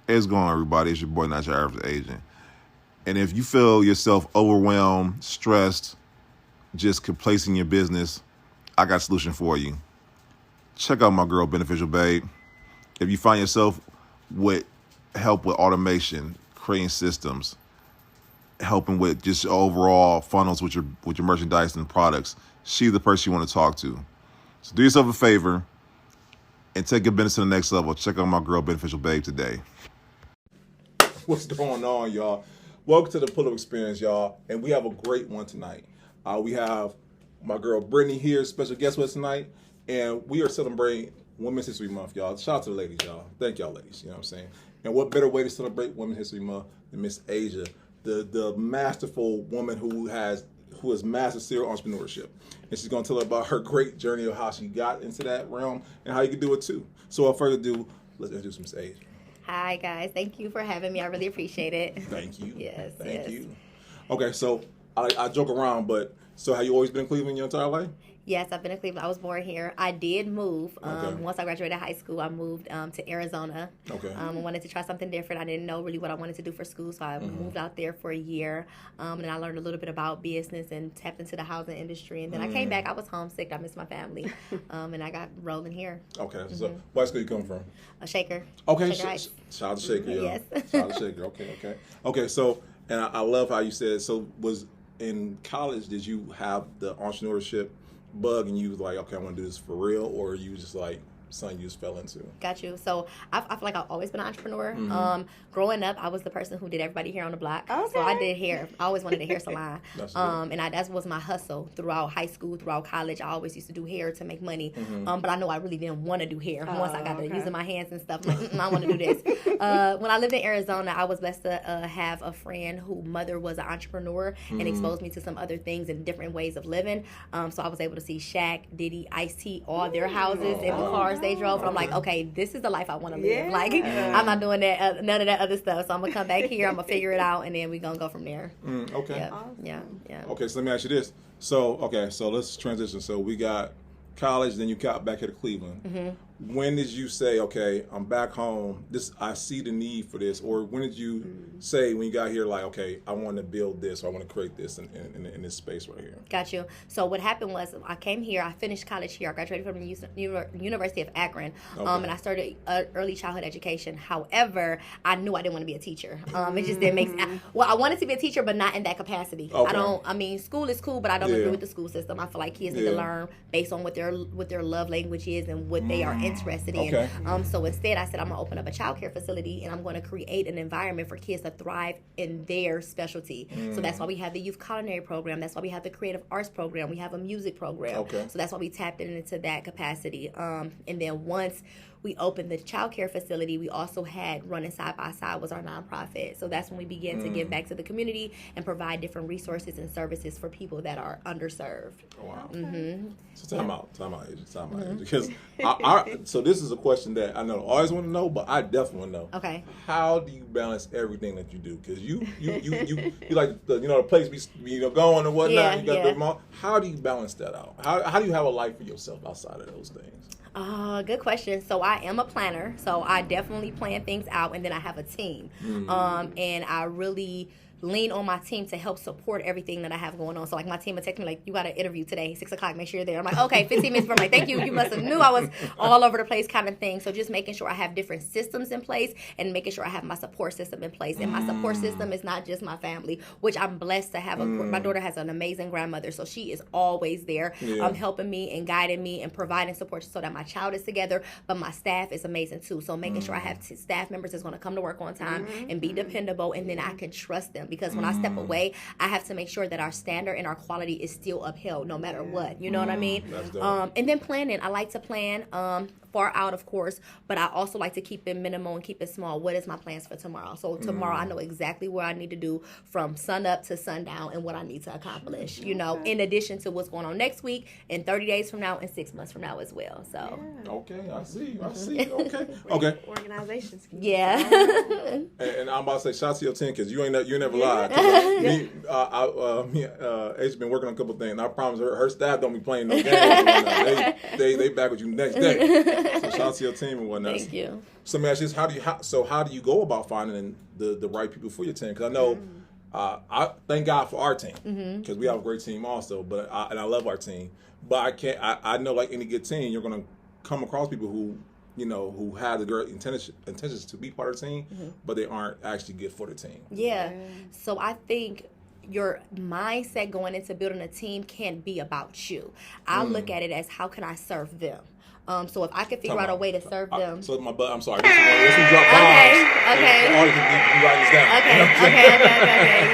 It's going on, everybody. It's your boy, not your average agent. And if you feel yourself overwhelmed, stressed, just complacent in your business, I got a solution for you. Check out my girl, Beneficial Babe. If you find yourself with help with automation, creating systems, helping with just overall funnels with your merchandise and products, she's the person you want to talk to. So do yourself a favor and take your business to the next level. Check out my girl, Beneficial Babe, today. What's going on, y'all? Welcome to the Pull-Up Experience, y'all. And we have a great one tonight. We have my girl, Brittany, here, special guest with us tonight. And we are celebrating Women's History Month, y'all. Shout out to the ladies, y'all. Thank y'all, ladies. You know what I'm saying? And what better way to celebrate Women's History Month than Miss Aisha, the masterful woman who has mastered serial entrepreneurship. And she's going to tell us about her great journey of how she got into that realm and how you can do it too. So without further ado, let's introduce Miss Aisha. Hi, guys. Thank you for having me. I really appreciate it. Thank you. Yes. Thank you. Okay, so I joke around, but so have you always been in Cleveland your entire life? Yes, I've been in Cleveland. I was born here. I did move. Once I graduated high school, I moved to Arizona. Okay. I wanted to try something different. I didn't know really what I wanted to do for school, so I moved out there for a year. And I learned a little bit about business and tapped into the housing industry. And then I came back. I was homesick. I missed my family. And I got rolling here. Okay. So what school you come from? A Shaker. Okay. Shaker Shout out to Shaker, y'all. Yes. Shout out to Shaker. Okay, so, and I love how you said, so was in college, did you have the entrepreneurship bug and you was like, okay, I want to do this for real, or you just like something you just fell into? Got you. So I feel like I've always been an entrepreneur. Growing up, I was the person who did everybody hair on the block. Okay. So I did hair. I always wanted a hair salon. And that was my hustle throughout high school, throughout college. I always used to do hair to make money. But I know I really didn't want to do hair once I got to using my hands and stuff. I'm like, I want to do this. When I lived in Arizona, I was blessed to have a friend whose mother was an entrepreneur and exposed me to some other things and different ways of living. So I was able to see Shaq, Diddy, Ice-T, all their houses and the cars they drove. And I'm like, okay, this is the life I want to live. Yeah. Like, I'm not doing that, none of that other stuff. So I'm going to come back here. I'm going to figure it out. And then we're going to go from there. Okay. Yeah. Okay, so let me ask you this. So let's transition. So we got college, then you got back here to Cleveland. When did you say, okay, I'm back home, I see the need for this? Or when did you say, when you got here, like, okay, I want to build this, or I want to create this in this space right here? Got you. So what happened was I came here, I finished college here, I graduated from the University of Akron, and I started early childhood education. However, I knew I didn't want to be a teacher. It just didn't make sense. Well, I wanted to be a teacher, but not in that capacity. Okay. School is cool, but I don't agree with the school system. I feel like kids need to learn based on what their love language is and what they are interested in. Okay. So instead, I said I'm going to open up a child care facility and I'm going to create an environment for kids to thrive in their specialty. So that's why we have the youth culinary program. That's why we have the creative arts program. We have a music program. Okay. So that's why we tapped into that capacity. And then once we opened the child care facility, we also had Running Side by Side was our nonprofit. So that's when we began to give back to the community and provide different resources and services for people that are underserved. Wow. So time out, Age. Because so this is a question that I know I always want to know, but I definitely want to know. Okay. How do you balance everything that you do? Because you like the place be going and whatnot. Yeah, you got the mall. How do you balance that out? How do you have a life for yourself outside of those things? Good question. So I am a planner. So I definitely plan things out, and then I have a team. And I really lean on my team to help support everything that I have going on. So like my team will text me like, you got an interview today, 6:00, make sure you're there. I'm like, okay, 15 minutes before. I'm like, thank you. You must have knew I was all over the place kind of thing. So just making sure I have different systems in place and making sure I have my support system in place. And my support system is not just my family, which I'm blessed to have. My daughter has an amazing grandmother, so she is always there helping me and guiding me and providing support so that my child is together. But my staff is amazing too. So making sure I have staff members that's going to come to work on time and be dependable, and then I can trust them. Because when I step away, I have to make sure that our standard and our quality is still upheld no matter what. You know what I mean? And then planning. I like to plan far out, of course, but I also like to keep it minimal and keep it small. What is my plans for tomorrow? So tomorrow I know exactly what I need to do from sun up to sundown and what I need to accomplish, you know, in addition to what's going on next week and 30 days from now and 6 months from now as well. So okay, I see. Okay. Organization skills. Yeah. and I'm about to say, shout out to your team, because you never lied. Ace been working on a couple things. I promise her staff don't be playing no games. They back with you next day. So shout out to your team and whatnot. Thank you. So, man, just how do you go about finding the right people for your team? Because I know, I thank God for our team because we have a great team also. But I love our team. But I know, like any good team, you're gonna come across people who have the great intentions to be part of the team, but they aren't actually good for the team. Yeah. So I think your mindset going into building a team can't be about you. I look at it as, how can I serve them? So if I could figure out a way to serve them. So I'm sorry. This one dropped bombs. Okay. All you can write this down. Okay.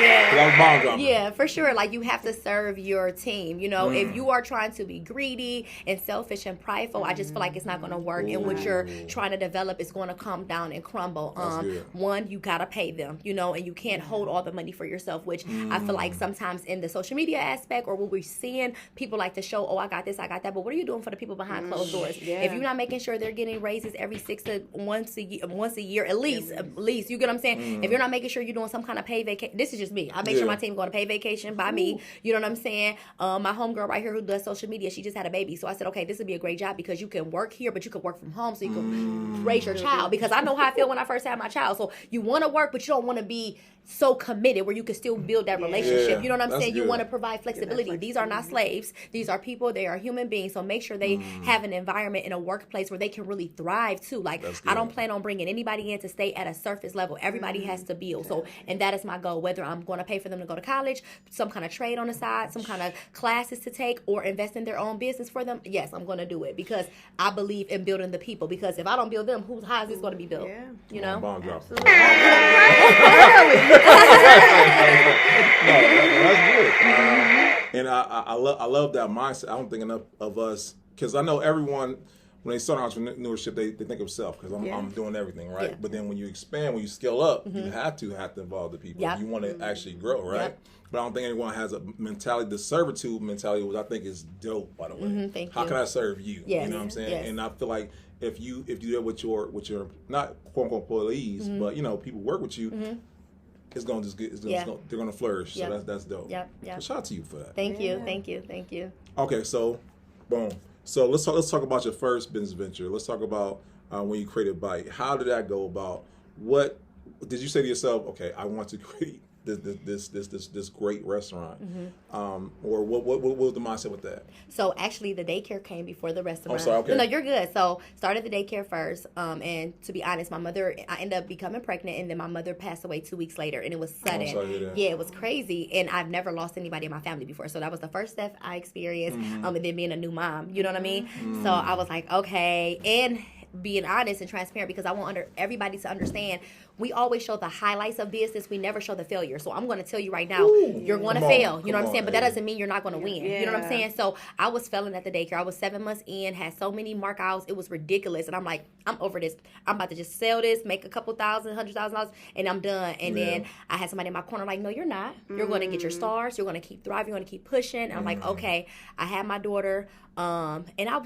Yeah. That was bomb dropping. Yeah, for sure. Like, you have to serve your team. If you are trying to be greedy and selfish and prideful, I just feel like it's not going to work. And what you're trying to develop is going to come down and crumble. One, you got to pay them, and you can't hold all the money for yourself, which I feel like sometimes in the social media aspect, or what we're seeing, people like to show, I got this, I got that. But what are you doing for the people behind closed doors? Yeah. If you're not making sure they're getting raises every once a year at least, you get what I'm saying? If you're not making sure you're doing some kind of paid vacation, this is just me. I make sure my team going to pay vacation by me. You know what I'm saying? My homegirl right here who does social media, she just had a baby. So I said, okay, this would be a great job because you can work here, but you can work from home so you can raise your child. Because I know how I feel when I first had my child. So you want to work, but you don't want to be so committed where you can still build that relationship. You know what I'm saying? Good. You want to provide flexibility. These are not slaves. These are people. They are human beings. So make sure they have an environment in a workplace where they can really thrive too. Like, I don't plan on bringing anybody in to stay at a surface level. Everybody has to build. So, and that is my goal. Whether I'm going to pay for them to go to college, some kind of trade on the side, some kind of classes to take, or invest in their own business for them, yes, I'm going to do it because I believe in building the people. Because if I don't build them, how is this going to be built? Yeah. You know? Bomb drop. Absolutely. No, that's good. And I love that mindset. I don't think enough of us, because I know everyone, when they start entrepreneurship, they think of self, because I'm doing everything, right? Yeah. But then when you expand, when you scale up, you have to involve the people. Yep. You want to actually grow, right? Yep. But I don't think anyone has a mentality, the servitude mentality, which I think is dope, by the way. How can I serve you? Yes. You know what I'm saying? Yes. And I feel like if you do that with your not quote unquote employees, but people work with you, it's gonna just get they're gonna flourish. Yep. So that's dope. Yep. So shout out to you for that. Thank you. Okay, so boom. So let's talk about your first business venture. Let's talk about when you created Bite. How did that go about? What did you say to yourself? Okay, I want to create this great restaurant, or what was the mindset with that? So actually, the daycare came before the restaurant. I'm sorry. Okay. No, you're good. So started the daycare first, and to be honest, I ended up becoming pregnant, and then my mother passed away 2 weeks later, and it was sudden. I'm sorry to hear that. Yeah, it was crazy, and I've never lost anybody in my family before, so that was the first step I experienced. And then being a new mom, you know what I mean? So I was like, okay, and being honest and transparent, because I want everybody to understand. We always show the highlights of business. We never show the failure. So I'm going to tell you right now, you're going to fail. You know what I'm saying? But that doesn't mean you're not going to win. You know what I'm saying? So I was failing at the daycare. I was 7 months in, had so many markouts. It was ridiculous. And I'm like, I'm over this. I'm about to just sell this, make a couple $100,000, and I'm done. And then I had somebody in my corner like, no, you're not. You're going to get your stars. You're going to keep thriving. You're going to keep pushing. And I'm like, okay. I had my daughter. And I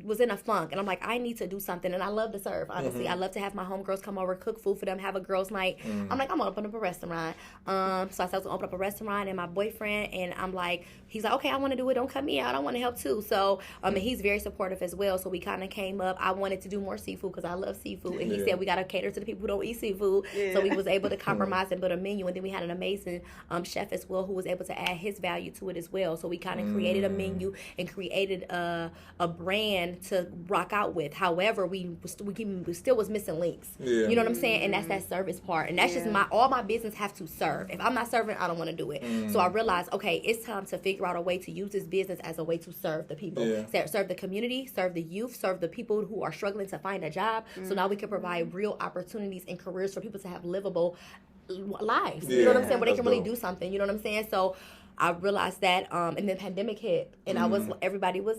was in a funk, and I'm like, I need to do something. And I love to serve, honestly. I love to have my homegirls come over, cook food for them, have a girls' night. I'm like, I'm gonna open up a restaurant. So I said I was gonna open up a restaurant, and my boyfriend, and I'm like, he's like, okay, I want to do it. Don't cut me out. I want to help too. So and he's very supportive as well. So we kind of came up. I wanted to do more seafood because I love seafood, and he said we gotta cater to the people who don't eat seafood. So we was able to compromise and build a menu, and then we had an amazing chef as well who was able to add his value to it as well. So we kind of created a menu and created a brand to rock out with. However, we still was missing links. You know what I'm saying? And that's that service part. And that's just all my business have to serve. If I'm not serving, I don't want to do it. So I realized, okay, it's time to figure out a way to use this business as a way to serve the people. Serve the community, serve the youth, serve the people who are struggling to find a job. So now we can provide real opportunities and careers for people to have livable lives. You know what I'm saying? Where they can really do something. You know what I'm saying? So I realized that, and then pandemic hit, and everybody was,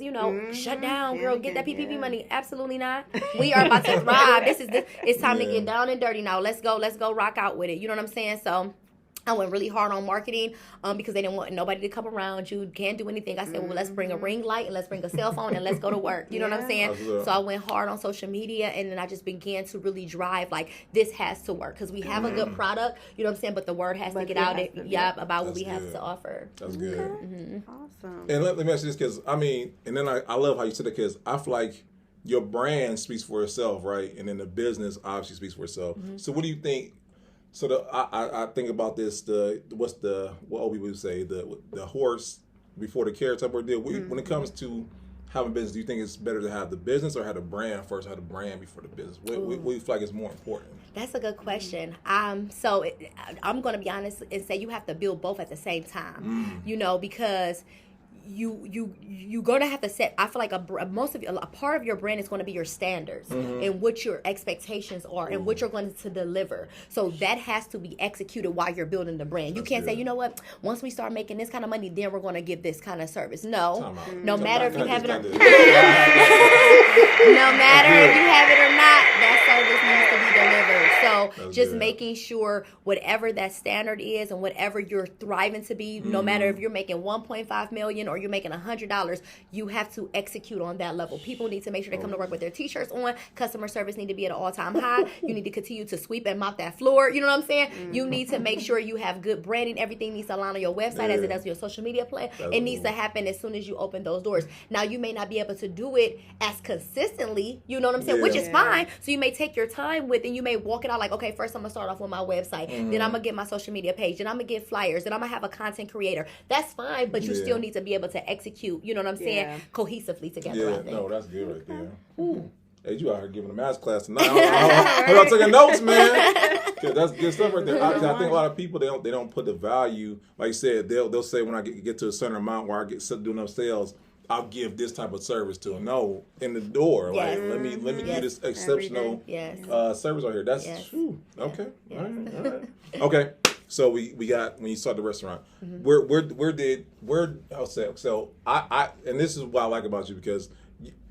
shut down, girl, get that PPP money. Absolutely not. We are about to thrive. It's time to get down and dirty now. Let's go rock out with it. You know what I'm saying? So I went really hard on marketing because they didn't want nobody to come around you. Can't do anything. I said, well, let's bring a ring light and let's bring a cell phone and let's go to work. You know what I'm saying? So I went hard on social media, and then I just began to really drive, like, this has to work because we have a good product, you know what I'm saying? But the word has to get out about what we have to offer. That's good. Awesome. And let me ask you this, because, and then I love how you said it, because I feel like your brand speaks for itself, right? And then the business obviously speaks for itself. So what do you think? So I think about this. What old people would say, the horse before the carrot type of deal. When it comes to having business, do you think it's better to have the business or have the brand first, or have the brand before the business? What do you feel like is more important? That's a good question. I'm going to be honest and say you have to build both at the same time. Because you're going to have to set. I feel like a part of your brand is going to be your standards and what your expectations are and what you're going to deliver. So that has to be executed while you're building the brand. You can't say, you know what, once we start making this kind of money, then we're going to give this kind of service. No matter if you have it or no matter if you have it or not, that service needs to be delivered. So just making sure whatever that standard is and whatever you're thriving to be, no matter if you're making 1.5 million or you're making $100, you have to execute on that level. People need to make sure they come to work with their t-shirts on. Customer service need to be at an all-time high. You need to continue to sweep and mop that floor. You know what I'm saying? You need to make sure you have good branding. Everything needs to align on your website as it does your social media plan. It needs to happen as soon as you open those doors. Now, you may not be able to do it as consistently, you know what I'm saying, which is fine. So you may take your time with, and you may walk it out like, okay, first I'm going to start off with my website. Then I'm going to get my social media page. Then I'm going to get flyers. Then I'm going to have a content creator. That's fine, but you still need to be able to execute, you know what I'm saying, cohesively together. I think. No, that's good right there. Hey, you out here giving a math class tonight. I'm taking notes, man. That's good stuff right there. I think a lot of people they don't put the value, like you said. They'll say when I get to a certain amount where I get doing enough sales, I'll give this type of service to them. No, in the door, like let me give you this exceptional service right here. That's okay. All right. Okay. So we got, when you start the restaurant, so I and this is what I like about you, because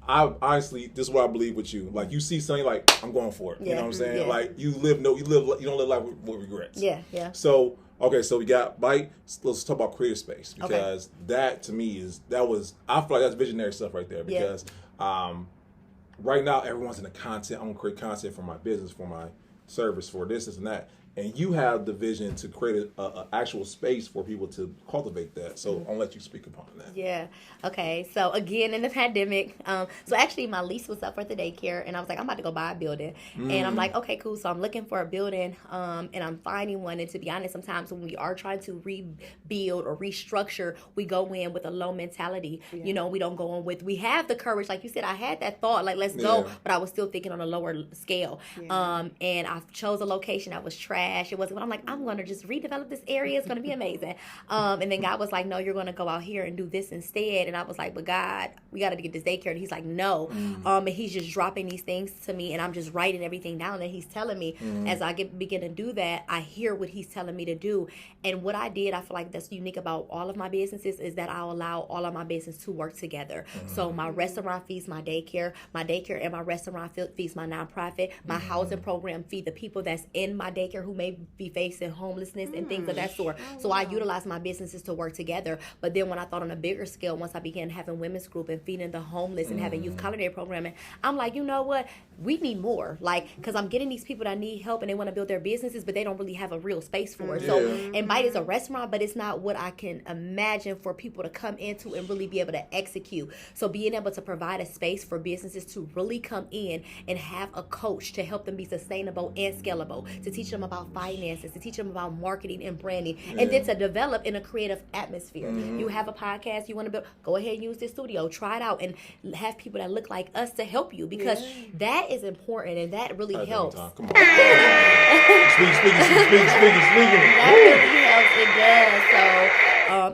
I honestly, this is what I believe with you. Like, you see something, like, I'm going for it. You know what I'm saying? Like, you don't live life with regrets. Yeah. So okay, so we got Bite. Let's talk about creative space, because that to me I feel like that's visionary stuff right there, because right now everyone's in the content. I'm gonna create content for my business, for my service, for this and that. And you have the vision to create an actual space for people to cultivate that. So I'll let you speak upon that. Yeah. Okay. So again, in the pandemic, so actually my lease was up for the daycare, and I was like, I'm about to go buy a building. And I'm like, okay, cool. So I'm looking for a building, and I'm finding one. And to be honest, sometimes when we are trying to rebuild or restructure, we go in with a low mentality. You know, we don't go in with, we have the courage. Like you said, I had that thought, like, let's go, but I was still thinking on a lower scale. And I chose a location that was trash. It wasn't, but I'm like, I'm going to just redevelop this area. It's going to be amazing. And then God was like, no, you're going to go out here and do this instead. And I was like, but God, we got to get this daycare. And he's like, no. And he's just dropping these things to me, and I'm just writing everything down that he's telling me. As I begin to do that, I hear what he's telling me to do. And what I did, I feel like that's unique about all of my businesses, is that I'll allow all of my business to work together. So my restaurant feeds my daycare and my restaurant feeds my nonprofit. My housing program feed the people that's in my daycare who may be facing homelessness and things of that sort. So I utilize my businesses to work together. But then when I thought on a bigger scale, once I began having women's group and feeding the homeless and having youth culinary programming, I'm like, you know what? We need more. Like, because I'm getting these people that need help and they want to build their businesses, but they don't really have a real space for it. So, and Bite is a restaurant, but it's not what I can imagine for people to come into and really be able to execute. So being able to provide a space for businesses to really come in and have a coach to help them be sustainable and scalable, to teach them about finances, to teach them about marketing and branding, and then to develop in a creative atmosphere. You have a podcast you want to build, go ahead and use this studio, try it out, and have people that look like us to help you, because that is important, and that really helps. Come on. Speaking. That really helps. It does. So,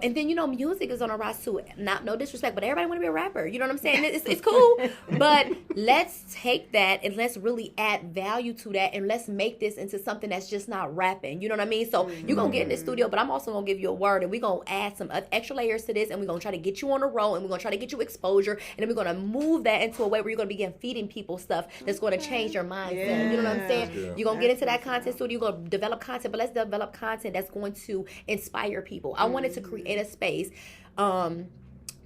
and then, you know, music is on a rise too. Not, no disrespect, but everybody want to be a rapper. You know what I'm saying? It's cool. But let's take that and let's really add value to that, and let's make this into something that's just not rapping. You know what I mean? So you're going to get in the studio, but I'm also going to give you a word, and we're going to add some extra layers to this, and we're going to try to get you on a roll, and we're going to try to get you exposure, and then we're going to move that into a way where you're going to begin feeding people stuff that's going to change your mindset. You know what I'm saying? You're going to get into that content studio, you're going to develop content, but let's develop content that's going to inspire people. I wanted to create a space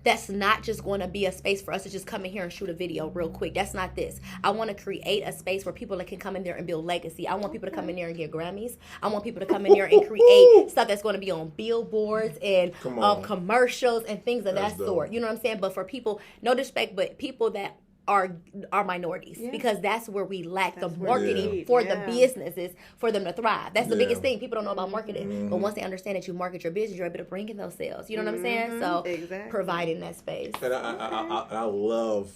that's not just going to be a space for us to just come in here and shoot a video real quick. That's not this. I want to create a space where people can come in there and build legacy. I want people to come in there and get Grammys. I want people to come in there and create stuff that's going to be on billboards and commercials and things of that sort. You know what I'm saying? But for people, no disrespect, but people that are minorities because that's where we lack the where marketing for the businesses for them to thrive. That's the biggest thing. People don't know about marketing, but once they understand that you market your business, you're able to bring in those sales. You know what I'm saying? So providing that space. And I love,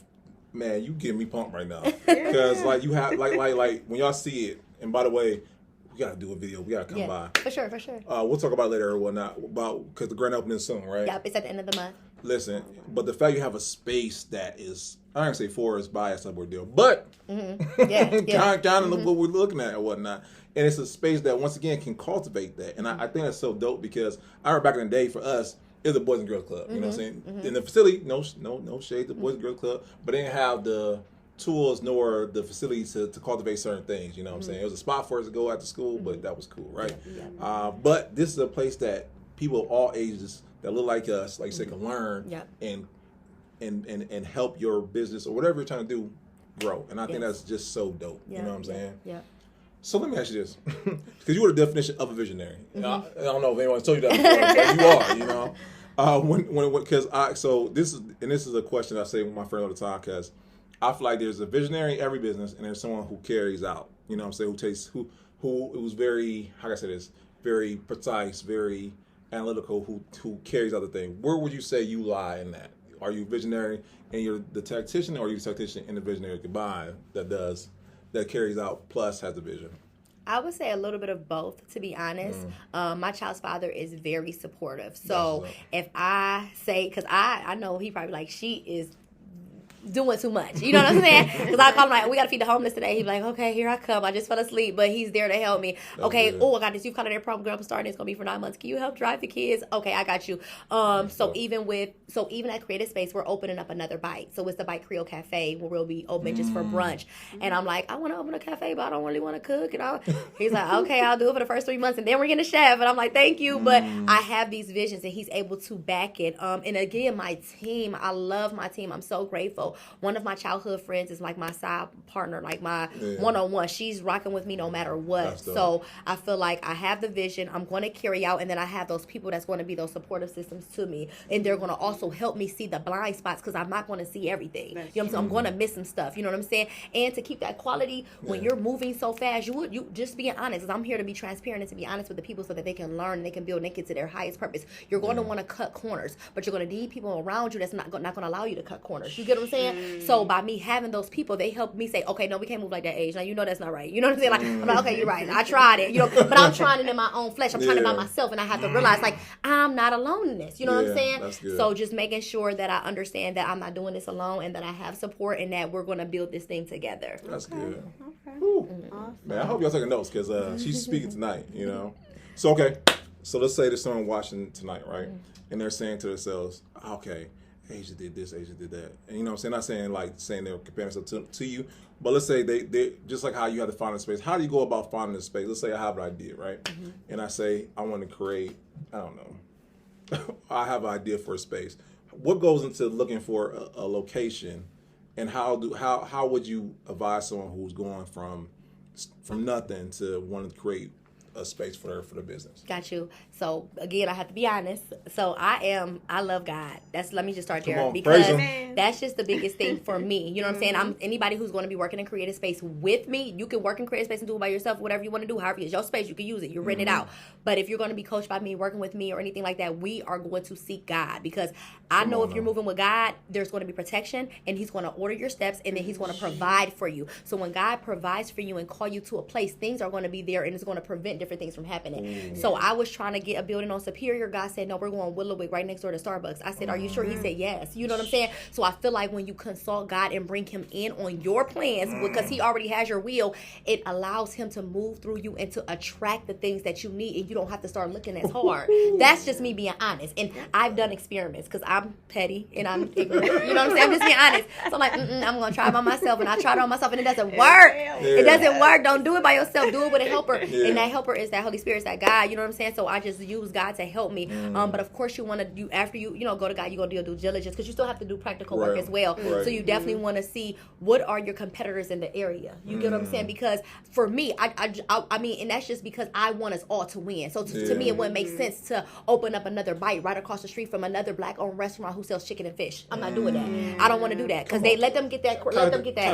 man, you getting me pumped right now because like you have like when y'all see it. And by the way, we gotta do a video. We gotta come by. For sure. We'll talk about it later or whatnot because the grand opening is soon, right? Yep, it's at the end of the month. Listen, but the fact you have a space that is, I don't say for is by a subway deal, but kind of what we're looking at and whatnot. And it's a space that once again can cultivate that. And I think that's so dope because I remember back in the day for us, it was a Boys and Girls Club. You know what I'm saying? In the facility, no shade to Boys and Girls Club, but they didn't have the tools nor the facilities to cultivate certain things. You know what I'm saying? It was a spot for us to go after school, but that was cool, right? But this is a place that people of all ages that look like us, like you said, can learn and help your business or whatever you're trying to do grow. And I think that's just so dope. You know what I'm saying? Yeah. So let me ask you this, because you were the definition of a visionary. I don't know if anyone's told you that before, but you are. You know, so this is a question I say with my friend all the time because I feel like there's a visionary in every business and there's someone who carries out. You know what I'm saying? Who was very, how can I say this, very precise, very analytical, who carries out the thing. Where would you say you lie in that? Are you visionary and you're the tactician, or are you the tactician and the visionary combined that carries out plus has the vision? I would say a little bit of both, to be honest. My child's father is very supportive. So if I say, because I know he probably like, she is doing too much. You know what I'm saying? Because I call him like, we got to feed the homeless today. He's like, okay, here I come. I just fell asleep, but he's there to help me. Okay, I got this youth culinary program starting. It's going to be for 9 months. Can you help drive the kids? Okay, I got you. So even at Creative Space, we're opening up another bite. So it's the Bite Creole Cafe where we'll be open just for brunch. And I'm like, I want to open a cafe, but I don't really want to cook. And he's like, okay, I'll do it for the first 3 months. And then we're getting a chef. And I'm like, thank you. But I have these visions and he's able to back it. And again, my team, I love my team. I'm so grateful. One of my childhood friends is like my side partner, like my one-on-one. She's rocking with me no matter what. So I feel like I have the vision. I'm going to carry out, and then I have those people that's going to be those supportive systems to me, and they're going to also help me see the blind spots because I'm not going to see everything. You know what I'm saying? I'm going to miss some stuff. You know what I'm saying? And to keep that quality when you're moving so fast, you just being honest. Because I'm here to be transparent and to be honest with the people so that they can learn and they can build and they get to their highest purpose. You're going to want to cut corners, but you're going to need people around you that's not going to allow you to cut corners. You get what I'm saying? So by me having those people, they help me say, okay, no, we can't move like that age. Now, you know that's not right. You know what I'm saying? Like, I'm like, okay, you're right. I tried it. You know, but I'm trying it in my own flesh. I'm trying it by myself, and I have to realize, like, I'm not alone in this. You know what I'm saying? That's good. So just making sure that I understand that I'm not doing this alone and that I have support and that we're going to build this thing together. That's good. Okay. Awesome. Man, I hope y'all taking notes because she's speaking tonight, you know? So, okay. So let's say there's someone watching tonight, right? And they're saying to themselves, okay, Asia did this, Asia did that. And you know what I'm saying? Not saying they're comparing themselves to you, but let's say they just like how you have to find a space. How do you go about finding a space? Let's say I have an idea, right? And I say I want to create, I don't know, I have an idea for a space. What goes into looking for a location, and how would you advise someone who's going from nothing to wanting to create a space for the business? Got you. So again, I have to be honest. So I love God. Let me just start there because that's just the biggest thing for me. You know what I'm saying? Anybody who's going to be working in creative space with me, you can work in creative space and do it by yourself, whatever you want to do, however it's your space, you can use it. You're renting it out. But if you're going to be coached by me, working with me or anything like that, we are going to seek God because I know if you're moving with God, there's going to be protection and he's going to order your steps and then he's going to provide for you. So when God provides for you and call you to a place, things are going to be there and it's going to prevent different things from happening. So I was trying to get a building on Superior. God said, no, we're going Willowwick right next door to Starbucks. I said, are you sure? He said, yes. You know what I'm saying? So I feel like when you consult God and bring him in on your plans, because he already has your will, it allows him to move through you and to attract the things that you need, and you don't have to start looking as hard. That's just me being honest. And I've done experiments because I'm petty and I'm ignorant. You know what I'm saying? I'm just being honest. So I'm like, I'm going to try it by myself, and I tried it on myself and it doesn't work. It doesn't work. Don't do it by yourself. Do it with a helper. And that helper helper, it's that Holy Spirit, it's that God. You know what I'm saying? So I just use God to help me. But of course, you want to after you go to God, you're gonna do your due diligence because you still have to do practical work as well. Right. So you definitely want to see what are your competitors in the area. You get what I'm saying? Because for me, I mean, and that's just because I want us all to win. So to me, it wouldn't make sense to open up another Bite right across the street from another Black-owned restaurant who sells chicken and fish. I'm not doing that. I don't want to do that because they let them get that. Let them get that.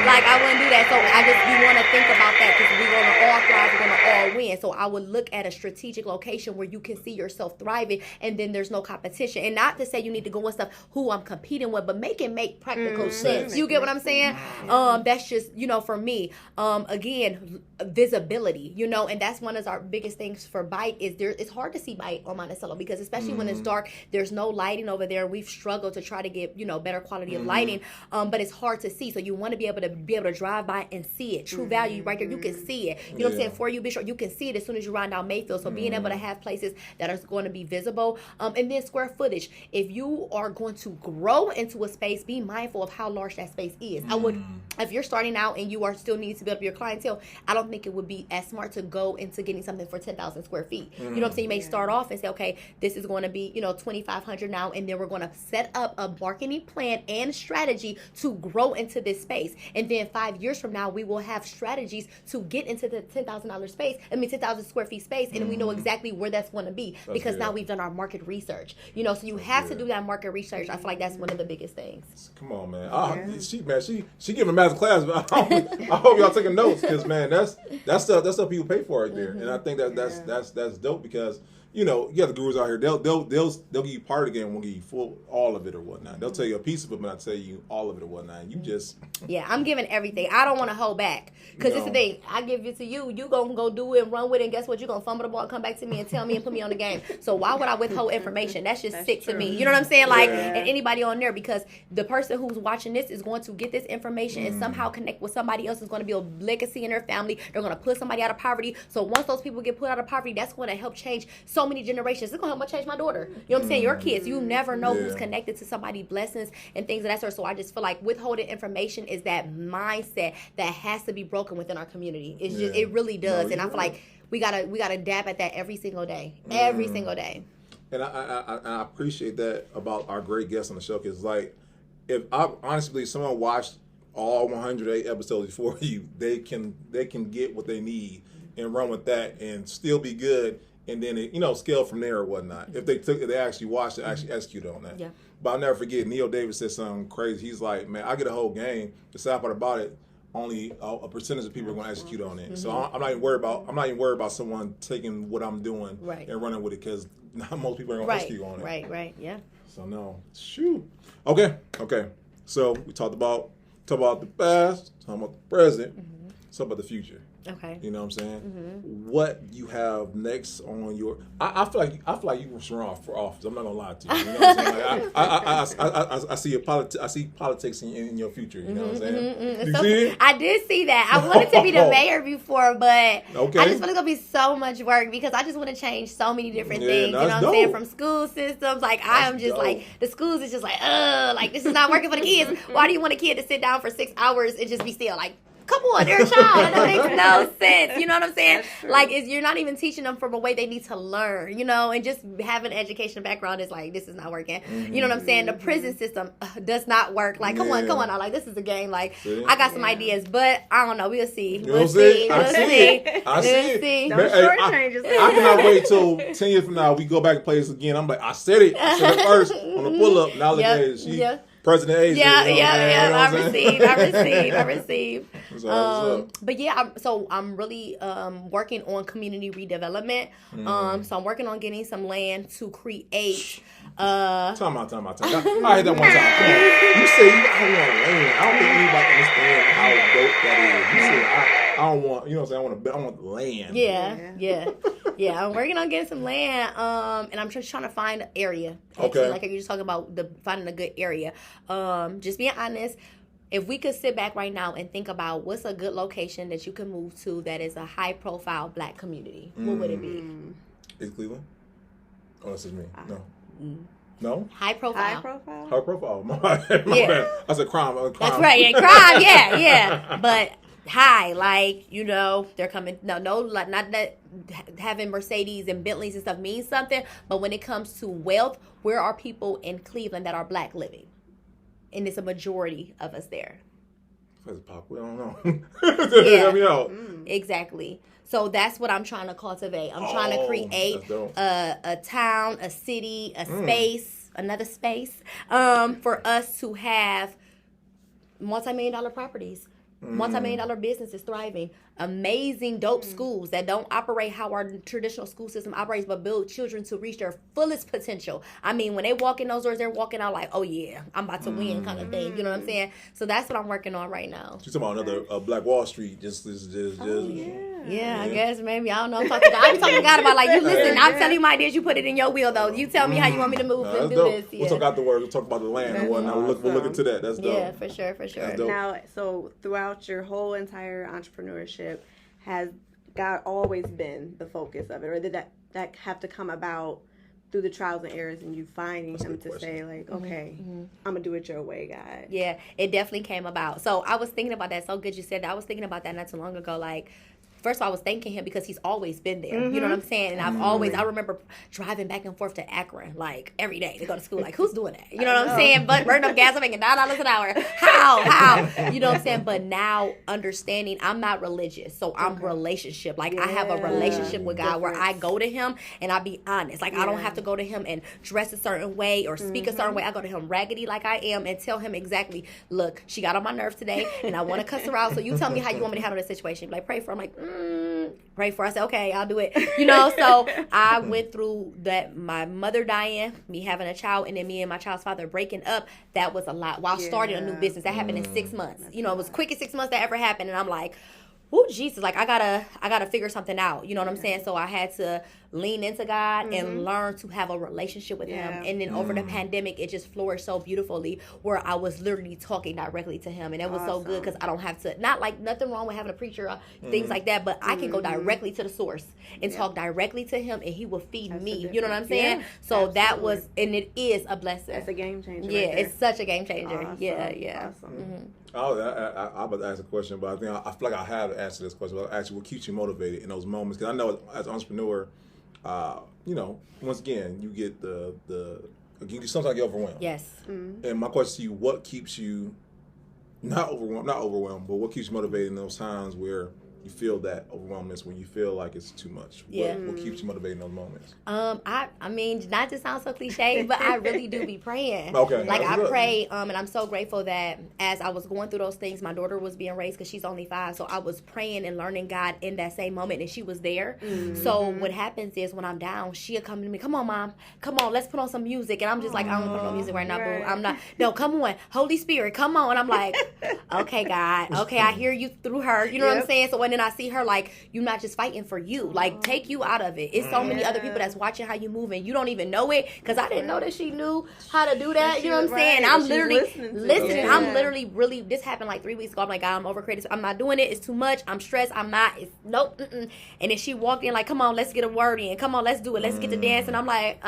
Like I wouldn't do that. So we want to think about that because we're gonna all thrive. We're gonna all win. So I would look at a strategic location where you can see yourself thriving, and then there's no competition. And not to say you need to go and stuff who I'm competing with, but make it make practical sense. You get what I'm saying? That's just for me. Again, visibility. And that's one of our biggest things for Bite is it's hard to see Bite on Monticello because especially when it's dark, there's no lighting over there. We've struggled to try to get better quality of lighting, but it's hard to see. So you want to be able to drive by and see it. True Value right there, you can see it. You know what I'm saying? For you, Bishop, you can see it as soon as you ride down Mayfield. So being able to have places that are going to be visible, and then square footage. If you are going to grow into a space, be mindful of how large that space is. I would, if you're starting out and you are still needing to build up your clientele, I don't think it would be as smart to go into getting something for 10,000 square feet. You know what I'm saying? You may start off and say, okay, this is going to be 2,500 now, and then we're going to set up a marketing plan and strategy to grow into this space. And then 5 years from now, we will have strategies to get into the $10,000 square feet space, and we know exactly where that's going to be because now we've done our market research. So you have to do that market research. I feel like that's one of the biggest things. Come on, man. She giving a master class. But I hope y'all taking notes because man, that's stuff people pay for right there, and I think that's dope because. You have the gurus out here. They'll give you part of the game, won't give you all of it or whatnot. They'll tell you a piece of it, but not tell you all of it or whatnot. You just I'm giving everything. I don't want to hold back because it's the thing. I give it to you. You gonna go do it and run with it. And guess what? You gonna fumble the ball, come back to me and tell me and put me on the game. So why would I withhold information? That's just sick to me. You know what I'm saying? Like and anybody on there because the person who's watching this is going to get this information and somehow connect with somebody else. Is going to build legacy in their family. They're going to put somebody out of poverty. So once those people get put out of poverty, that's going to help change so many generations. It's gonna help me change my daughter. You know what I'm saying? Your kids. You never know who's connected to somebody's blessings and things of that sort. So I just feel like withholding information is that mindset that has to be broken within our community. It's just it really does. And I feel like we gotta dab at that every single day. Every single day. And I appreciate that about our great guests on the show because like if someone watched all 108 episodes before you, they can get what they need and run with that and still be good. And then scale from there or whatnot. If they actually watched it, actually execute on that. Yeah. But I'll never forget. Neil Davis said something crazy. He's like, "Man, I get a whole game. The sad part about it, only a percentage of people are going to execute on it. So I'm not even worried about someone taking what I'm doing and running with it because not most people are going to execute on it. Right. Yeah. So no, shoot. Okay. So we talked about the past, talking about the present, talk about the future. Okay. You know what I'm saying? What you have next on your? I feel like you were strong for office. I'm not gonna lie to you. You know what I'm saying? Like, I see I see politics in your future. You know what I'm saying? You see it? I did see that. I wanted to be the mayor before, but I just feel like it's gonna be so much work because I just want to change so many different things. You know what I'm saying? From school systems, like I am just like the schools is just like this is not working for the kids. Why do you want a kid to sit down for 6 hours and just be still? Like, come on, they're a child. That makes no sense. You know what I'm saying? Like, you're not even teaching them from a way they need to learn, and just having an education background is like, this is not working. You know what I'm saying? The prison system does not work. Like, come on. Like, this is a game. Like, I got some ideas, but I don't know. We'll see. We'll see. I see. Don't shortchange yourself. I cannot wait till 10 years from now we go back and play this again. I'm like, I said it first on the pull-up. Now look at it. President Asia. I receive. But yeah, I'm really working on community redevelopment. So I'm working on getting some land to create. Time out. I heard that one time. Come on. You say you don't want land. I don't think anybody understands how dope that is. You say I don't want. You know what I'm saying? I want land. Yeah. I'm working on getting some land. And I'm just trying to find an area. Okay. Like you're just talking about finding a good area. Just being honest. If we could sit back right now and think about what's a good location that you can move to that is a high-profile Black community, what would it be? Is Cleveland? Oh, this is me. No. No? High profile. My bad. I said crime. That's right. Yeah, crime. Yeah. But high, like, you know, they're coming, no, like, not that having Mercedes and Bentleys and stuff means something, but when it comes to wealth, where are people in Cleveland that are black living? And it's a majority of us there. Pop, we don't know. Yeah. Help me out. Exactly. So that's what I'm trying to cultivate. I'm trying to create a town, a city, a space, another space, for us to have multi-million-dollar properties, multi-million-dollar businesses thriving, amazing, dope schools that don't operate how our traditional school system operates, but build children to reach their fullest potential. I mean, when they walk in those doors, they're walking out like, oh yeah, I'm about to win kind of thing. You know what I'm saying? So that's what I'm working on right now. She's talking about another Black Wall Street. Yeah, I guess maybe. I don't know. I'm talking to God about, like, you listen, I'm telling you my ideas, you put it in your wheel, though. You tell me how you want me to move and do this. Yeah. We'll talk out the word. We'll talk about the land and whatnot. We'll look into that. That's dope. Yeah, for sure. Now, so throughout your whole entire entrepreneurship, has God always been the focus of it? Or did that have to come about through the trials and errors and you finding him to say, like, okay, I'm going to do it your way, God? Yeah, it definitely came about. So I was thinking about that. So good you said that. I was thinking about that not too long ago. Like, first of all, I was thanking him because he's always been there. You know what I'm saying? And I remember driving back and forth to Akron, like, every day to go to school. Like, who's doing that? You know what I'm saying? But burning up gas, I'm making $9 an hour. How? You know what I'm saying? But now understanding, I'm not religious, so I'm relationship. Like, I have a relationship with God where I go to him and I be honest. Like, I don't have to go to him and dress a certain way or speak a certain way. I go to him raggedy like I am and tell him exactly, look, she got on my nerves today and I want to cuss her out, so you tell me how you want me to handle this situation. Like, pray for her. I'm like, pray for her. I said, okay, I'll do it. You know, so I went through that, my mother dying, me having a child, and then me and my child's father breaking up. That was a lot. While starting a new business, that happened in 6 months. You know, it was quickest 6 months that ever happened, and I'm like, oh Jesus, like I gotta figure something out. You know what I'm saying? So I had to lean into God and learn to have a relationship with him. And then over the pandemic, it just flourished so beautifully where I was literally talking directly to him. And it was so good because I don't have to, not like nothing wrong with having a preacher or things like that, but I can go directly to the source and talk directly to him and he will feed me. You know what I'm saying? So that was, and it is a blessing. It's a game changer. Yeah, it's such a game changer. Awesome. Yeah. Awesome. I'm about to ask a question, but I think I feel like I have to answer this question. But actually, what keeps you motivated in those moments? Because I know as an entrepreneur, you know, once again, you get you sometimes get overwhelmed. Yes. And my question to you: what keeps you not overwhelmed, but what keeps you motivated in those times where you feel that overwhelmness, when you feel like it's too much? What keeps you motivated in those moments? I mean, not to sound so cliche, but I really do be praying. Okay. Like, I pray, and I'm so grateful that as I was going through those things, my daughter was being raised because she's only 5, so I was praying and learning God in that same moment, and she was there. So what happens is when I'm down, she'll come to me, come on, Mom, come on, let's put on some music, and I'm just like, I don't want to put on music right now, boo. I'm not, no, come on, Holy Spirit, come on. And I'm like, okay, God, okay, I hear you through her, you know what I'm saying? So when then I see her, like, you're not just fighting for you, like, take you out of it. It's so many other people that's watching how you move and you don't even know it, because I didn't know that she knew how to do that. You know what I'm saying? And I'm literally listening. I'm literally really, this happened like 3 weeks ago. I'm like, God, I'm overcreated. I'm not doing it. It's too much. I'm stressed. I'm not. It's nope. And then she walked in like, come on, let's get a word in. Come on, let's do it. Let's get to dance. And I'm like,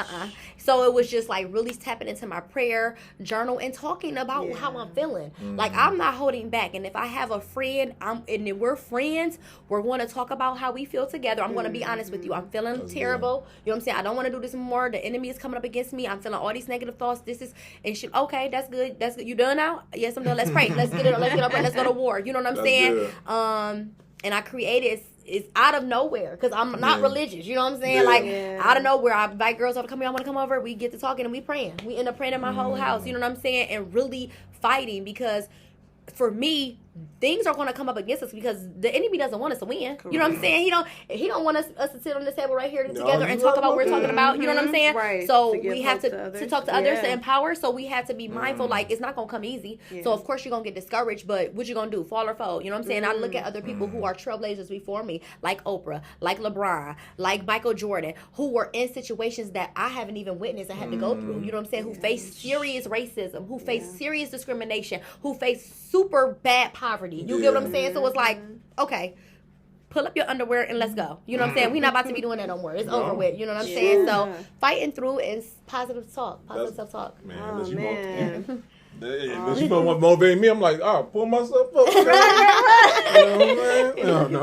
So it was just like really tapping into my prayer journal and talking about how I'm feeling. Like, I'm not holding back. And if I have a friend, and if we're friends, we're going to talk about how we feel together. I'm going to be honest with you. I'm feeling terrible. You know what I'm saying? I don't want to do this anymore. The enemy is coming up against me. I'm feeling all these negative thoughts. This is, and she, okay, that's good. That's good. You done now? Yes, I'm done. Let's pray. Let's get up and let's go to war. You know what I'm saying? Good. And I created, it's out of nowhere because I'm not religious. You know what I'm saying? Out of nowhere, I invite girls over to come here. I want to come over. We get to talking and we praying. We end up praying in my whole house. You know what I'm saying? And really fighting, because for me, things are going to come up against us because the enemy doesn't want us to win. Correct. You know what I'm saying? He don't want us to sit on this table right here together and talk about what we're talking about. You know what I'm saying? Right. So we have to talk to others to empower. So we have to be mindful. Like, it's not going to come easy. So of course you're going to get discouraged, but what you going to do? Fall or fold? You know what I'm saying? I look at other people who are trailblazers before me, like Oprah, like LeBron, like Michael Jordan, who were in situations that I haven't even witnessed and had to go through. You know what I'm saying? Who faced serious racism, who faced serious discrimination, who faced super bad poverty. You get what I'm saying? So it's like, okay, pull up your underwear and let's go. You know what I'm saying? We're not about to be doing that no more. It's over with. You know what I'm saying? So fighting through is positive talk, positive self-talk. Man, She motivating me. I'm like, pull myself up. You know what I'm saying? No.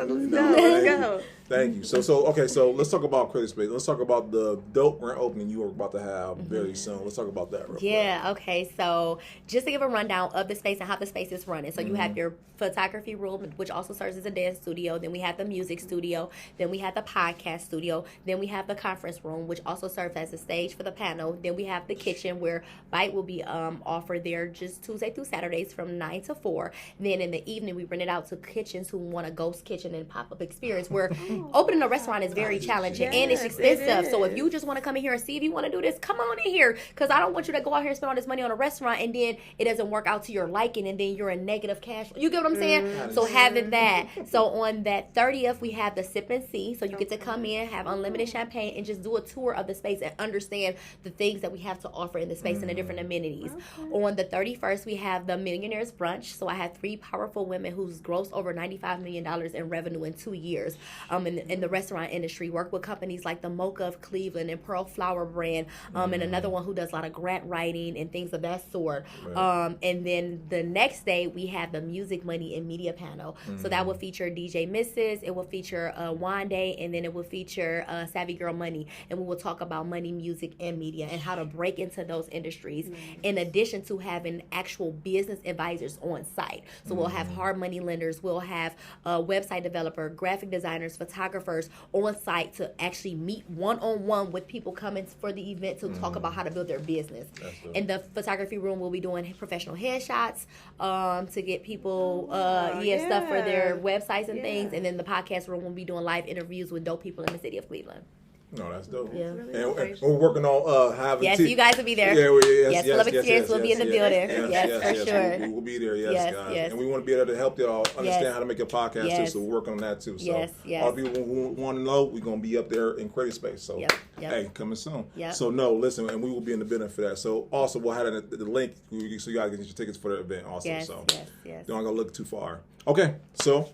Let's go. Thank you. So okay, so let's talk about Creative Space. Let's talk about the dope grand opening you are about to have very soon. Let's talk about that real quick. Yeah, okay. So just to give a rundown of the space and how the space is running. So you have your photography room, which also serves as a dance studio. Then we have the music studio. Then we have the podcast studio. Then we have the conference room, which also serves as a stage for the panel. Then we have the kitchen where Bite will be offered there just Tuesday through Saturdays from 9 to 4. Then in the evening, we rent it out to kitchens who want a ghost kitchen and pop-up experience where opening a restaurant is very challenging and it's expensive. So if you just want to come in here and see if you want to do this, come on in here, because I don't want you to go out here and spend all this money on a restaurant and then it doesn't work out to your liking and then you're in negative cash. You get what I'm saying? So having that. So on that 30th, we have the Sip and See. So you get to come in, have unlimited champagne, and just do a tour of the space and understand the things that we have to offer in the space and the different amenities. On the 31st, we have the Millionaires Brunch. So I have 3 powerful women who's grossed over $95 million in revenue in 2 years. In the restaurant industry, work with companies like the Mocha of Cleveland and Pearl Flower brand, and another one who does a lot of grant writing and things of that sort. Right. And then the next day we have the Music, Money, and Media panel. So that will feature DJ Mrs. It will feature Wande, and then it will feature Savvy Girl Money, and we will talk about money, music, and media and how to break into those industries. In addition to having actual business advisors on site, so we'll have hard money lenders, we'll have website developer, graphic designers, photographers on site to actually meet one-on-one with people coming for the event to talk about how to build their business. In the photography room, we'll be doing professional headshots to get people stuff for their websites and things. And then the podcast room will be doing live interviews with dope people in the city of Cleveland. No, that's dope. Yeah. And we're working on having you guys will be there. Yes, Full of Experience will be in the building. Yes, for sure. We will be there, guys. And we want to be able to help y'all understand how to make a podcast too, so we're working on that too. So all people who want to know, we're going to be up there in Creative Space. So hey, coming soon. So no, listen, and we will be in the building for that. So also we'll have the link so you guys can get your tickets for the event also. So don't go look too far. Okay, so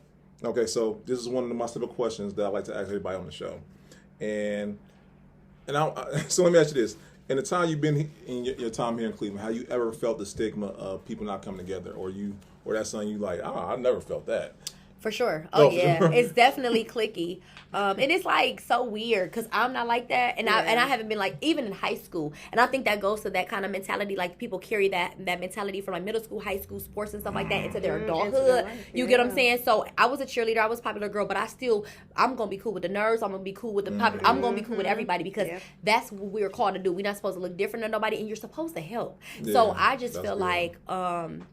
this is one of my simple questions that I like to ask everybody on the show. So let me ask you this. In the time you've been in your time here in Cleveland, have you ever felt the stigma of people not coming together, or that's something you like, I never felt that? For sure. Oh yeah. It's definitely cliquey. And it's like so weird because I'm not like that. And I haven't been like, even in high school. And I think that goes to that kind of mentality. Like people carry that mentality from like middle school, high school, sports and stuff like that into their adulthood. You get what I'm saying? So I was a cheerleader. I was a popular girl. But I'm going to be cool with the nerds. I'm going to be cool with the popular. I'm going to be cool with everybody because that's what we're called to do. We're not supposed to look different than nobody. And you're supposed to help. So I just feel like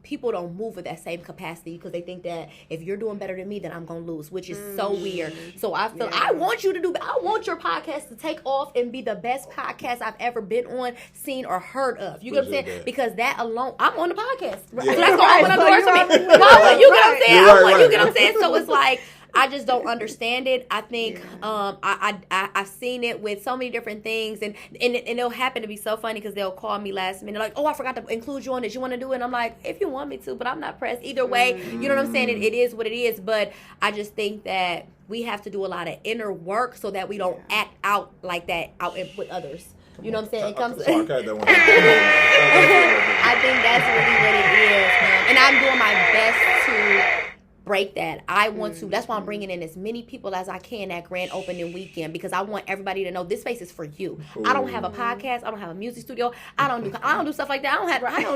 people don't move with that same capacity because they think that if you're doing better than me, then I'm going to lose, which is so weird. So I feel I want you to I want your podcast to take off and be the best podcast I've ever been on, seen, or heard of. You get what I'm saying? Because that alone, I'm on the podcast. So that's going to open up doors for me. You get what I'm saying? You get what I'm saying? So it's like, I just don't understand it. I think I've seen it with so many different things, and it'll happen to be so funny because they'll call me last minute like, oh, I forgot to include you on this. You want to do it? And I'm like, if you want me to, but I'm not pressed either way. You know what I'm saying? It is what it is. But I just think that we have to do a lot of inner work so that we don't act out like that out with others. You know what I'm saying? It comes. I think that's really what it is, and I'm doing my best to break that. I want to. That's why I'm bringing in as many people as I can at grand opening weekend because I want everybody to know this space is for you. I don't have a podcast. I don't have a music studio. I don't do stuff like that.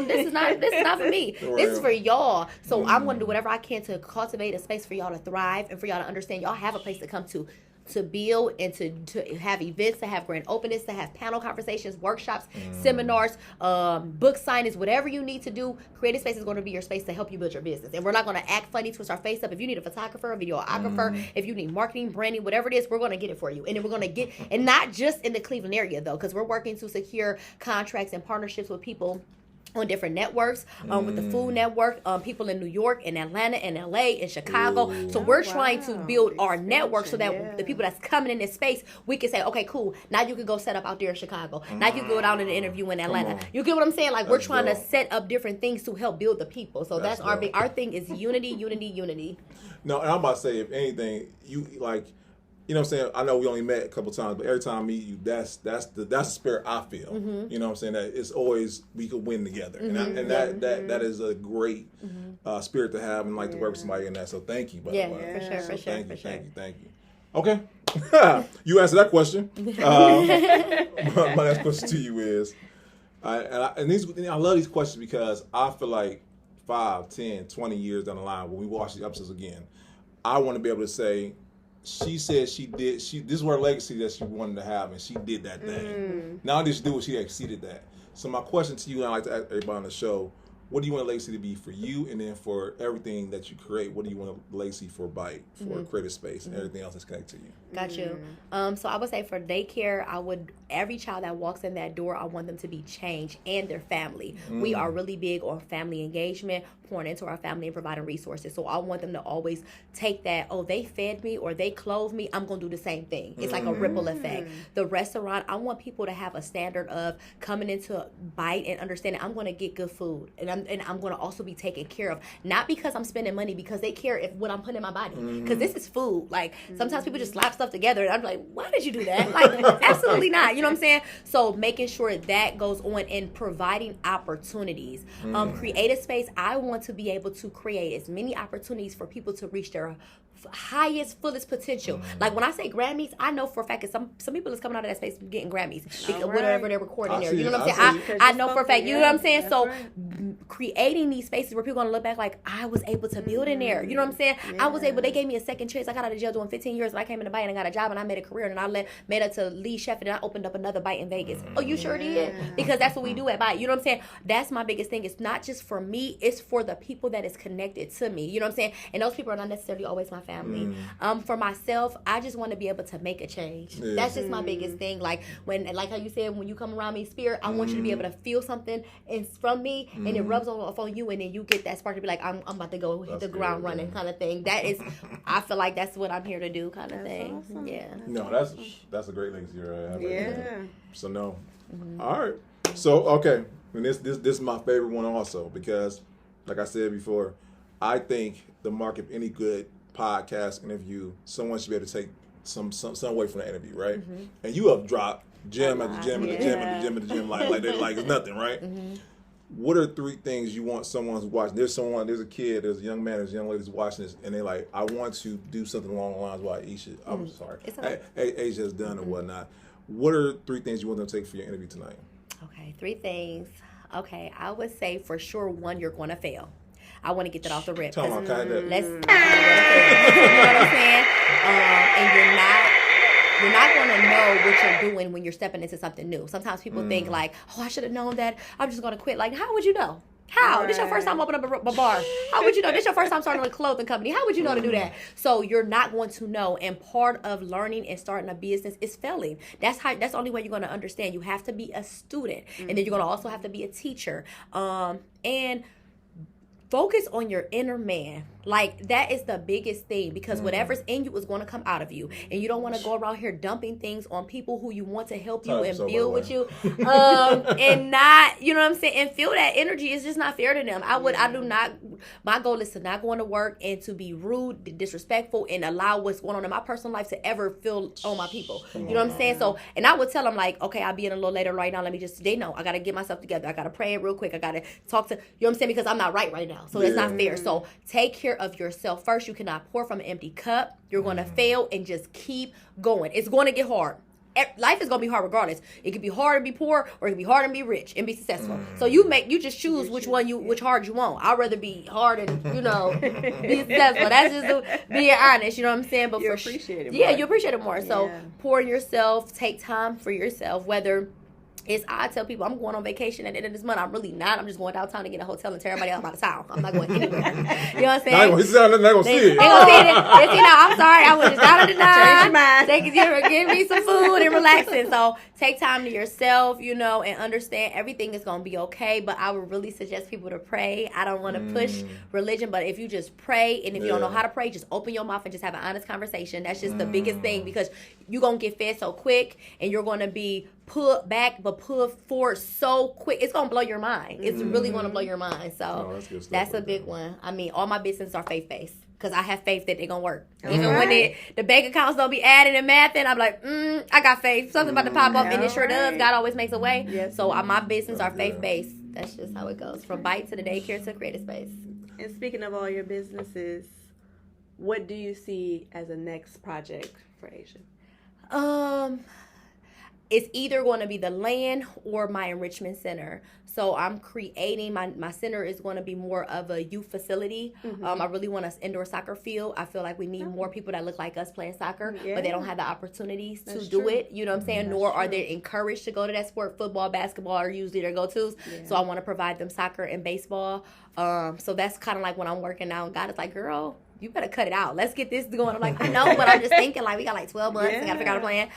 This is not for me. This is for y'all. So I'm going to do whatever I can to cultivate a space for y'all to thrive and for y'all to understand y'all have a place to come to build and to have events, to have grand openings, to have panel conversations, workshops, seminars, book signings, whatever you need to do. Creative Space is going to be your space to help you build your business. And we're not going to act funny, twist our face up. If you need a photographer, a videographer, if you need marketing, branding, whatever it is, we're going to get it for you. And then we're going to get, and not just in the Cleveland area though, because we're working to secure contracts and partnerships with people on different networks, with the Food Network, people in New York, in Atlanta, in LA, in Chicago. So we're trying to build our network so that the people that's coming in this space, we can say, okay, cool. Now you can go set up out there in Chicago. Now you can go down in an interview in Atlanta. You get what I'm saying? Like we're trying to set up different things to help build the people. So that's our thing is unity. No, and I'm about to say, if anything, you know what I'm saying? I know we only met a couple times, but every time I meet you, that's the spirit I feel. Mm-hmm. You know what I'm saying? That it's always we could win together, and that is a great spirit to have, and like to work with somebody in that. So thank you, by the way. For sure, So for sure, thank for you, sure. thank you. Okay, you answered that question. My next question to you is, I love these questions because I feel like 5, 10, 20 years down the line when we watch the episodes again, I want to be able to say, she said this is her legacy that she wanted to have, and she did that thing. Not only did she do it, she exceeded that. So my question to you, and I like to ask everybody on the show, what do you want a legacy to be for you, and then for everything that you create, what do you want a legacy for Bite, for Creative Space, and everything else that's connected to you? Got you. So I would say for daycare, every child that walks in that door, I want them to be changed and their family. We are really big on family engagement, pouring into our family and providing resources. So I want them to always take that, they fed me or they clothed me, I'm going to do the same thing. It's like a ripple effect. The restaurant, I want people to have a standard of coming into Bite and understanding I'm going to get good food. And I'm going to also be taken care of. Not because I'm spending money, because they care if what I'm putting in my body. Because this is food. Like, sometimes people just slap stuff together. And I'm like, why did you do that? Like, absolutely not. You know what I'm saying? So making sure that goes on and providing opportunities. Creative space, I want to be able to create as many opportunities for people to reach their highest, fullest potential. Like when I say Grammys, I know for a fact that some people is coming out of that space getting Grammys because whatever they're recording there. You know what I'm saying? I know for a fact. You know what I'm saying? So creating these spaces where people are gonna look back like I was able to build in there. You know what I'm saying? I was able. They gave me a second chance. I got out of jail doing 15 years, and I came into Bite and I got a job and I made a career and I made it to lead chef and I opened up another Bite in Vegas. Oh, you sure did? Because that's what we do at Bite. You know what I'm saying? That's my biggest thing. It's not just for me. It's for the people that is connected to me. You know what I'm saying? And those people are not necessarily always my family. For myself, I just want to be able to make a change. That's just my biggest thing. Like how you said, when you come around me, spirit, I want you to be able to feel something from me, and it rubs off on you, and then you get that spark to be like, I'm about to go hit the ground running, kind of thing. That is, I feel like that's what I'm here to do, kind of thing. Awesome. Yeah. No, that's a great legacy. So no. All right. So okay, and this is my favorite one also because, like I said before, I think the mark of any good podcast interview, someone should be able to take some away from the interview, right? And you have dropped gym at the gym at the gym at the gym at the gym like it's nothing, right? What are 3 things you want someone who's watching? There's a kid, there's a young man, there's a young lady who's watching this, and they're like, I want to do something along the lines of what Aisha, I'm sorry, Aisha has done and whatnot. What are 3 things you want them to take for your interview tonight? Okay, 3 things. Okay, I would say for sure, 1, you're going to fail. I want to get that off the rip. Tell me, kind of. You know what I'm saying? And you're not going to know what you're doing when you're stepping into something new. Sometimes people think like, I should have known that. I'm just going to quit. Like, how would you know? How? This your first time opening up a bar. How would you know? This your first time starting a clothing company. How would you know to do that? So you're not going to know. And part of learning and starting a business is failing. That's the only way you're going to understand. You have to be a student. And then you're going to also have to be a teacher. And focus on your inner man. Like, that is the biggest thing, because whatever's in you is going to come out of you. And you don't want to go around here dumping things on people who you want to help you and build with you. And not, you know what I'm saying, and feel that energy is just not fair to them. My goal is to not go into work and to be rude, disrespectful, and allow what's going on in my personal life to ever feel on my people. You know what I'm saying? So, and I would tell them like, okay, I'll be in a little later right now. They know I got to get myself together. I got to pray real quick. I got to talk to, you know what I'm saying? Because I'm not right now. So it's not fair. So take care of yourself first. You cannot pour from an empty cup. You're going to fail, and just keep going. It's going to get hard. Life is going to be hard regardless. It could be hard to be poor, or it could be hard to be rich and be successful. So you just choose which hard you want. I'd rather be hard and, be successful. That's just being honest, you know what I'm saying? But you appreciate it more. Yeah, you appreciate it more. So pour in yourself, take time for yourself, whether I tell people I'm going on vacation at the end of this month. I'm really not. I'm just going downtown to get a hotel and tear everybody else out of town. I'm not going anywhere. You know what I'm saying? He's not going to see it. They going to see it. I'm sorry. I was just out of the night. Give me some food and relaxing. So take time to yourself, and understand everything is going to be okay. But I would really suggest people to pray. I don't want to push religion, but if you just pray, and if you don't know how to pray, just open your mouth and just have an honest conversation. That's just the biggest thing, because you're going to get fed so quick, and you're going to be put back but put forward so quick. It's going to blow your mind. It's really going to blow your mind. So that's a big one. I mean, all my businesses are faith-based. because I have faith that they're going to work. Even when the bank accounts don't be adding and mathing, I'm like, I got faith. Something about to pop up, and it sure does. God always makes a way. Yes. So my business are faith-based. That's just how it goes. From bite to the daycare to creative space. And speaking of all your businesses, what do you see as a next project for Aisha? It's either going to be the land or my enrichment center. So I'm creating, my center is going to be more of a youth facility. I really want an indoor soccer field. I feel like we need more people that look like us playing soccer, but they don't have the opportunities to do it. You know what I'm saying? Nor are they encouraged to go to that sport. Football, basketball are usually their go-tos. So I want to provide them soccer and baseball. So that's kind of like when I'm working now. God is like, girl, you better cut it out. Let's get this going. I'm like, I know, but I'm just thinking, like, we got like 12 months. I got to figure out a plan.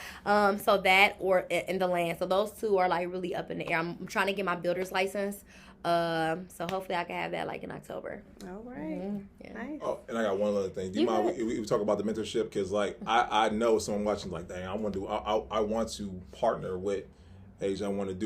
So that or in the land. So those two are like really up in the air. I'm trying to get my builder's license. So hopefully I can have that like in October. All right. Nice. Oh, and I got one other thing. Do you mind we talk about the mentorship? Because like I know someone watching like, dang, I want to partner with Asia. I want that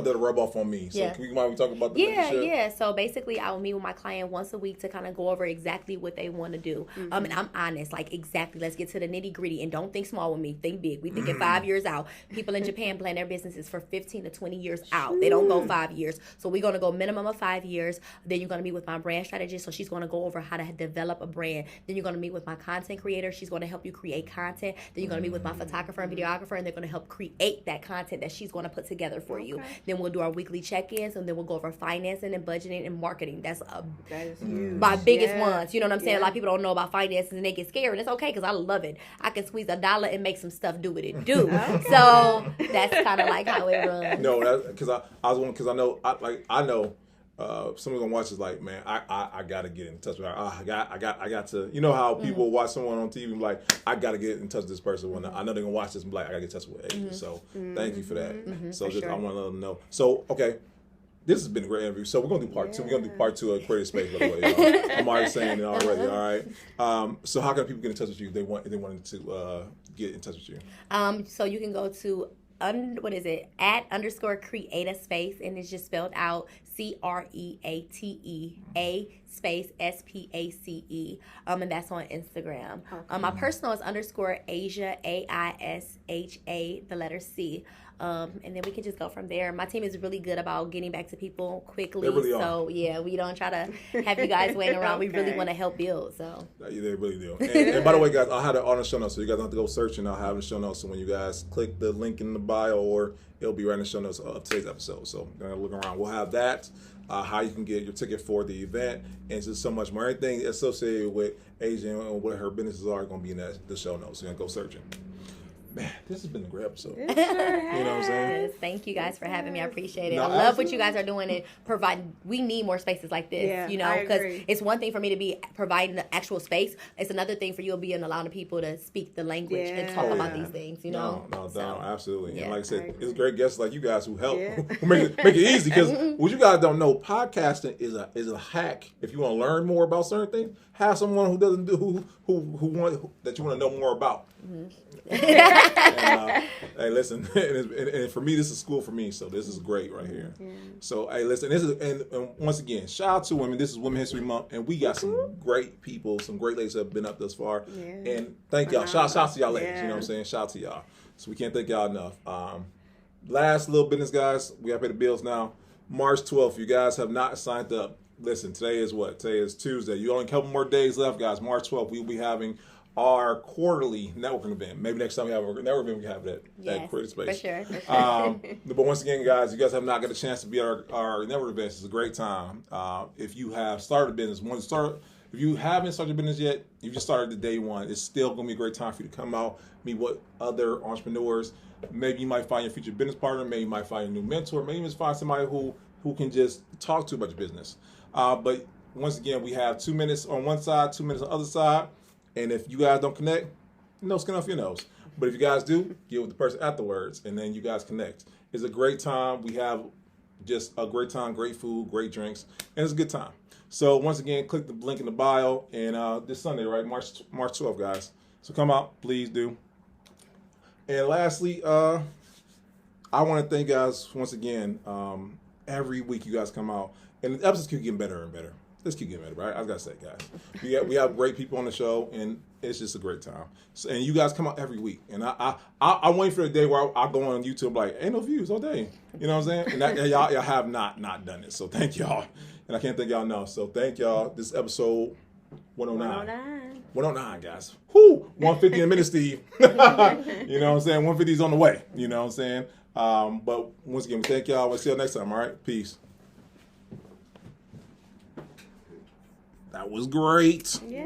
to rub off on me. So can you mind we talk about the mentorship? Yeah. So basically I will meet with my client once a week to kind of go over exactly what they want to do. And I'm honest, like exactly. Let's get to the nitty gritty and don't think small with me. Think big. We thinking 5 years out. People in Japan plan their businesses for 15 to 20 years out. They don't go 5 years. So we're going to go minimum of 5 years. Then you're going to meet with my brand strategist. So she's going to go over how to develop a brand. Then you're going to meet with my content creator. She's going to help you create content. Then you're going to meet with my photographer and videographer, and they're going to help create that content that she's going to put together for you. Then we'll do our weekly check-ins, and then we'll go over financing and budgeting and marketing. That is huge. My biggest ones. You know what I'm saying? A lot of people don't know about finances and they get scared. And it's okay because I love it. I can squeeze $1 and make some stuff do what it do. So that's kind of like how it runs. No, because I know. Someone's gonna watch this like, man, I gotta get in touch with her. I got to. You know how people watch someone on TV and be like, I gotta get in touch with this person. When I know they're gonna watch this and be like, I gotta get in touch with Asia. So thank you for that. So for just sure. I want to let them know. So okay, this has been a great interview. So we're gonna do part two. We're gonna do part two of Creative Space, by the way. Y'all. I'm already saying it already. All right. So how can people get in touch with you if they wanted to get in touch with you? So you can go to @_create a space, and it's just spelled out CREATEA space SPACE. And that's on Instagram. My personal is _Aisha AISHA, the letter C. And then we can just go from there. My team is really good about getting back to people quickly. They really are. So yeah, we don't try to have you guys waiting around. We really want to help build. So They really do. And by the way, guys, I'll have it on the show notes, so you guys don't have to go searching. I'll have it in the show notes. So when you guys click the link in the bio, or it'll be right in the show notes of today's episode. So look around. We'll have that. How you can get your ticket for the event, and just so much more. Everything associated with Asia and what her businesses are going to be in the show notes. So you're going to go searching. Man, this has been a great episode. You know what I'm saying? Yes, thank you guys for having me. I appreciate it. No, I love what you guys are doing and providing. We need more spaces like this, because it's one thing for me to be providing the actual space. It's another thing for you to be allowing people to speak the language and talk about these things, No, absolutely. Yeah, and like I said, it's great guests like you guys who help, who make it easy. Because what you guys don't know, podcasting is a hack. If you want to learn more about certain things, have someone who doesn't do that you want to know more about. And, hey, listen, and for me, this is school for me, so this is great right here. So, hey, listen, this is and once again, shout out to women. This is Women's History Month, and we got some great people, some great ladies that have been up thus far. And thank y'all. Shout out to y'all ladies. You know what I'm saying? Shout out to y'all. So we can't thank y'all enough. Last little business, guys. We got to pay the bills now. March 12th. You guys have not signed up. Listen, today is what? Today is Tuesday. You only a couple more days left, guys. March 12th, we will be having our quarterly networking event. Maybe next time we have a networking event, we have that at Creative Space. For sure. But once again, guys, you guys have not got a chance to be at our networking events. It's a great time. If you have started a business, if you haven't started a business yet, you just started the day one, it's still going to be a great time for you to come out, meet with other entrepreneurs. Maybe you might find your future business partner. Maybe you might find a new mentor. Maybe you just find somebody who can just talk to you about your business. But once again, we have 2 minutes on one side, 2 minutes on the other side. And if you guys don't connect, no skin off your nose. But if you guys do, get with the person afterwards, and then you guys connect. It's a great time. We have just a great time, great food, great drinks, and it's a good time. So once again, click the link in the bio, and this Sunday, right, March 12th, guys. So come out, please do. And lastly, I want to thank you guys once again. Every week you guys come out, and the episodes keep getting better and better. let's keep getting better, right? I gotta say, guys, we have great people on the show, and it's just a great time. So, and you guys come out every week, and I'm waiting for the day where I go on YouTube like, ain't no views all day. You know what I'm saying? And y'all have not done it. So thank y'all, and I can't thank y'all enough. So thank y'all. This is episode 109. 109, guys. Whoo, 150 in a minute, Steve. You know what I'm saying? 150 is on the way. You know what I'm saying? But once again, we thank y'all. We'll see you next time. All right, peace. That was great. Yeah.